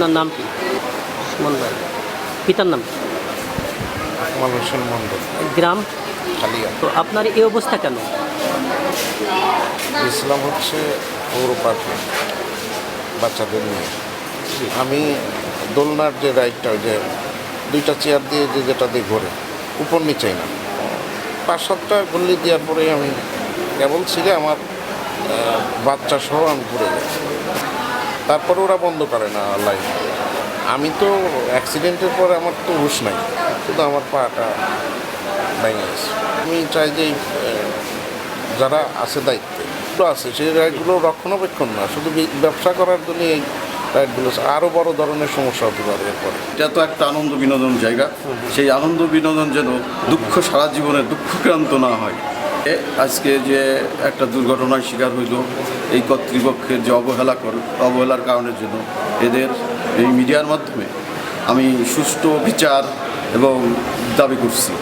আপনার নাম কি? সুমন ভাই। পিতার নাম কি? আকমাল হোসেন মন্ডল, গ্রাম? কালিয়া। তো আপনার এই অবস্থা কেন? ইসলাম হচ্ছে পৌর পার্কে বাচ্চাদের নিয়ে। আমি দোলনার যে রাইডটা, যে দুইটা চেয়ার দিয়ে যেটা দিয়ে ঘোরে, উপর নিচেই না, 5-7টা গল্লি দেওয়ার পরে আমি কেবল ছিঁড়ে আমার বাচ্চা সহ আমি ঘুরে যাই। তারপরে ওরা বন্ধ করে না লাইন। আমি তো অ্যাক্সিডেন্টের পরে আমার তো হুঁশ নাই, শুধু আমার পাটা ভেঙে গেছে। আমি চাই যে যারা আছে দায়িত্বে আছে, সেই রাইডগুলো রক্ষণাবেক্ষণ না, শুধু ব্যবসা করার জন্য এই রাইডগুলো আরও বড় ধরনের সমস্যা হতে পারে এরপরে। এটা তো একটা আনন্দ বিনোদন জায়গা, সেই আনন্দ বিনোদন যেন দুঃখ সারা জীবনে দুঃখক্রান্ত না হয়। আজকে যে একটা দুর্ঘটনার শিকার হইল, এই কর্তৃপক্ষের যে অবহেলার কারণের জন্য এদের এই মিডিয়ার মাধ্যমে আমি সুষ্ঠু বিচার এবং দাবি করছি।